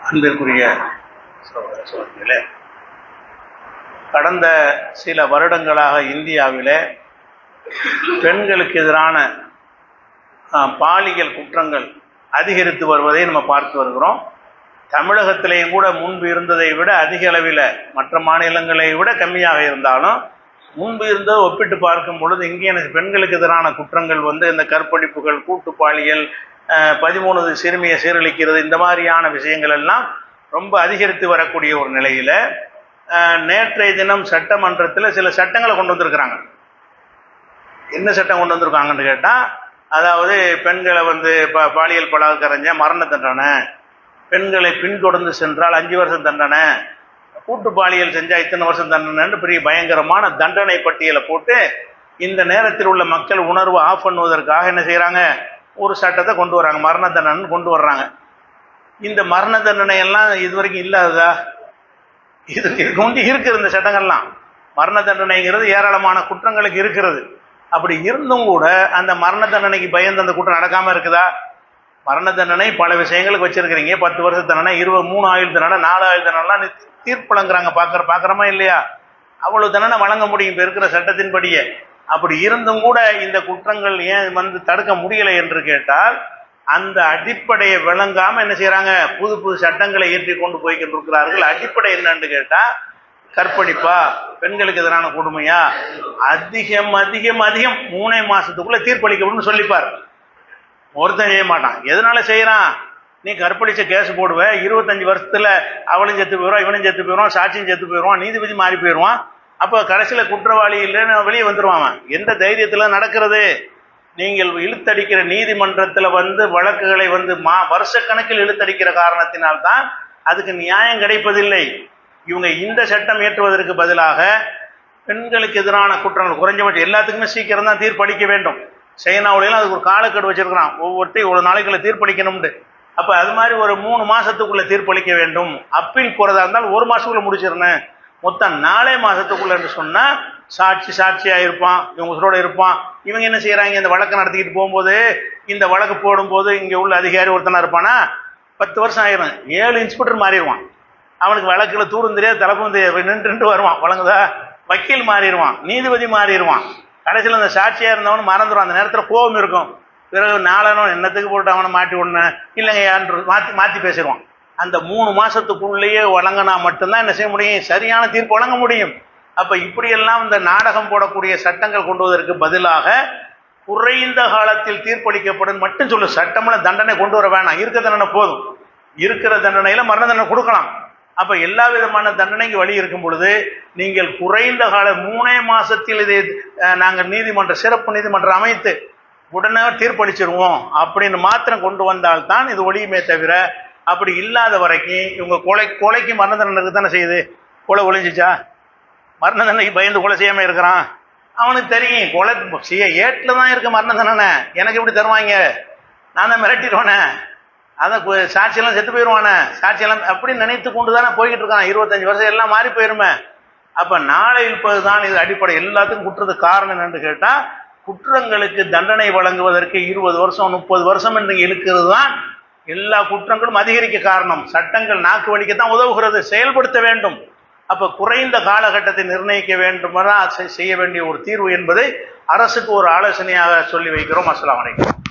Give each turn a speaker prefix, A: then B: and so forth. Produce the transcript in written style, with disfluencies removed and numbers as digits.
A: அன்பிற்குரிய சோதனைகளே, கடந்த சில வருடங்களாக இந்தியாவிலே பெண்களுக்கு எதிரான பாலியல் குற்றங்கள் அதிகரித்து வருவதை நம்ம பார்த்து வருகிறோம். தமிழகத்திலேயும் கூட முன்பு இருந்ததை விட அதிக அளவில், மற்ற மாநிலங்களை விட கம்மியாக இருந்தாலும் முன்பு இருந்ததை ஒப்பிட்டு பார்க்கும் பொழுது இங்கே பெண்களுக்கு எதிரான குற்றங்கள் இந்த கற்பழிப்புகள், கூட்டு பாலியல், 13 சிறுமியை சீரழிக்கிறது, இந்த மாதிரியான விஷயங்கள் எல்லாம் ரொம்ப அதிகரித்து வரக்கூடிய ஒரு நிலையில் நேற்றைய தினம் சட்டமன்றத்தில் சில சட்டங்களை கொண்டு வந்திருக்கிறாங்க. என்ன சட்டம் கொண்டு வந்திருக்காங்கன்னு கேட்டால், அதாவது பெண்களை பாலியல் பலாத்காரஞ்ச மரண தண்டனை, பெண்களை பின்தொடர்ந்து சென்றால் 5 வருஷம் தண்டனை, கூட்டு பாலியல் செஞ்சால் இத்தனை வருஷம் தண்டனைன்னு பெரிய பயங்கரமான தண்டனை பட்டியலை போட்டு இந்த நேரத்தில் உள்ள மக்கள் உணர்வு ஆஃப் பண்ணுவதற்காக என்ன செய்கிறாங்க, ஒரு சட்டத்தை கொண்டு வர்றாங்க, மரண தண்டனை கொண்டு வர்றாங்க. இந்த மரண தண்டனை எல்லாம் இதுவரைக்கும் இல்லாததா? இதுக்கு முந்தி இருக்கிற இந்த சட்டங்கள்லாம் மரண தண்டனைங்கிறது ஏராளமான குற்றங்களுக்கு இருக்கிறது. அப்படி இருந்தும் கூட அந்த மரண தண்டனைக்கு பயந்து அந்த குற்றம் நடக்காமல் இருக்குதா? மரண தண்டனை பல விஷயங்களுக்கு வச்சிருக்கிறீங்க. 10 வருஷ தண்டனை, 23 ஆயுள் தண்டனை, 4 ஆயுள் தண்டனைலாம் தீர்ப்பு வழங்குறாங்க. பார்க்குறோமா இல்லையா? அவ்வளவு தண்டனை வழங்க முடியும் இப்போ இருக்கிற சட்டத்தின்படியே. அப்படி இருந்தும் கூட இந்த குற்றங்கள் ஏன் தடுக்க முடியலை என்று கேட்டால், அந்த அடிப்படையை விளங்காமல் என்ன செய்கிறாங்க, புது புது சட்டங்களை ஏற்றி கொண்டு போய்கிட்டு இருக்கிறார்கள். அடிப்படை என்னன்னு கேட்டால், கற்பழிப்பா, பெண்களுக்கு எதிரான கொடுமையா, அதிகம் அதிகம் அதிகம் 3 மாதத்துக்குள்ளே தீர்ப்பளிக்கப்படும் சொல்லிப்பார். ஒருத்தன் செய்ய மாட்டான். எதனால செய்கிறான்? நீ கற்பழிச்ச கேஸ் போடுவ, 25 வருஷத்தில் அவளும் செத்து போயிடுவான், இவனும் செத்து போயிடுவான், சாட்சியும் செத்து போயிடுவான், நீதிபதி மாறி போயிடுவான். அப்போ கடைசியில் குற்றவாளி இல்லைன்னு வெளியே வந்துடுவான். எந்த தைரியத்தில் நடக்கிறது? நீங்கள் இழுத்தடிக்கிற நீதிமன்றத்தில் வழக்குகளை வருஷக்கணக்கில் இழுத்தடிக்கிற காரணத்தினால்தான் அதுக்கு நியாயம் கிடைப்பதில்லை. இவங்க இந்த சட்டம் ஏற்றுவதற்கு பதிலாக பெண்களுக்கு எதிரான குற்றங்கள் குறைஞ்சபட்சம் எல்லாத்துக்குமே சீக்கிரம் தான் தீர்ப்பளிக்க வேண்டும். சைனாவுலாம் அதுக்கு ஒரு காலக்கெடு வச்சிருக்கிறான், ஒவ்வொருத்தையும் ஒரு நாளைக்குள்ள தீர்ப்பளிக்கணும்னு. அப்போ அது மாதிரி ஒரு 3 மாதத்துக்குள்ளே தீர்ப்பளிக்க வேண்டும். அப்பீல் போகிறதா இருந்தால் 1 மாதத்துக்குள்ளே முடிச்சிடணும். மொத்தம் 4 மாதத்துக்குள்ளேன்னு சொன்னால் சாட்சியாக இருப்பான், இவங்க உசுரோடு இருப்பான். இவங்க என்ன செய்கிறாங்க, இந்த வழக்கை நடத்திக்கிட்டு போகும்போது, இந்த வழக்கு போடும்போது இங்கே உள்ள அதிகாரி ஒருத்தனா இருப்பானா, 10 வருஷம் ஆயிரும். 7 இன்ஸ்பெக்டர் மாறிடுவான். அவனுக்கு வழக்கில் தூரம் தெரியாது, தலைப்பும் தெரியாது, நின்று வருவான். வழங்குதா? வக்கீல் மாறிடுவான், நீதிபதி மாறிடுவான். கடைசியில் அந்த சாட்சியாக இருந்தவனு மறந்துடுவான். அந்த நேரத்தில் கோபம் இருக்கும். பிறகு நாளனும் என்னத்துக்கு போட்டு அவனை மாட்டி ஒன்று இல்லைங்க யான்று மாற்றி பேசிடுவான். அந்த 3 மாதத்துக்குள்ளேயே வழங்கினா மட்டும்தான் என்ன செய்ய முடியும், சரியான தீர்ப்பு வழங்க முடியும். அப்போ இப்படியெல்லாம் இந்த நாடகம் போடக்கூடிய சட்டங்கள் கொண்டு வருவதற்கு பதிலாக குறைந்த காலத்தில் தீர்ப்பளிக்கப்படும் மட்டும் சொல்லு. சட்டம்ல தண்டனை கொண்டு வர வேணாம், இருக்கிற தண்டனை போதும். இருக்கிற தண்டனையில் மரண தண்டனை கொடுக்கலாம். அப்போ எல்லா விதமான தண்டனைக்கு வழி இருக்கும் பொழுது நீங்கள் குறைந்த கால 3 மாதத்தில் இதை நாங்கள் சிறப்பு நீதிமன்றம் அமைத்து உடனே தீர்ப்பளிச்சிருவோம் அப்படின்னு மாத்திரம் கொண்டு வந்தால்தான் இது ஒழியுமே தவிர, அப்படி இல்லாத வரைக்கும் இவங்க கொலைக்கு மரண தண்டனை தானே செய்யுது. கொலை ஒழிஞ்சிச்சா? மரண தண்டனைக்கு பயந்து கொலை செய்யாமல் இருக்கிறான். அவனுக்கு தெரியும் கொலை செய்ய ஏட்டில் தான் இருக்க மரண தண்டனை, எனக்கு எப்படி தருவாங்க, நான் தான் மிரட்டிடுவானே, அதை சாட்சியெல்லாம் செத்து போயிடுவானே, சாட்சியெல்லாம் அப்படின்னு நினைத்து கொண்டு தானே போய்கிட்டு இருக்கான். 25 வருஷம் எல்லாம் மாறி போயிருமே. அப்போ நாளை இருப்பது தான் இது அடிப்படை. எல்லாத்துக்கும் குற்றத்துக்கு காரணம் என்னன்னு கேட்டால், குற்றங்களுக்கு தண்டனை வழங்குவதற்கு 20 வருஷம் 30 வருஷம் என்று இழுக்கிறது தான் எல்லா குற்றங்களும் அதிகரிக்க காரணம். சட்டங்கள் நாக்கு வலிக்கத்தான் உதவுகிறது, செயல்படுத்த வேண்டும். அப்போ குறைந்த காலகட்டத்தை நிர்ணயிக்க வேண்டும் செய்ய வேண்டிய ஒரு தீர்வு என்பதை அரசுக்கு ஒரு ஆலோசனையாக சொல்லி வைக்கிறோம். அஸ்ஸலாமு அலைக்கும்.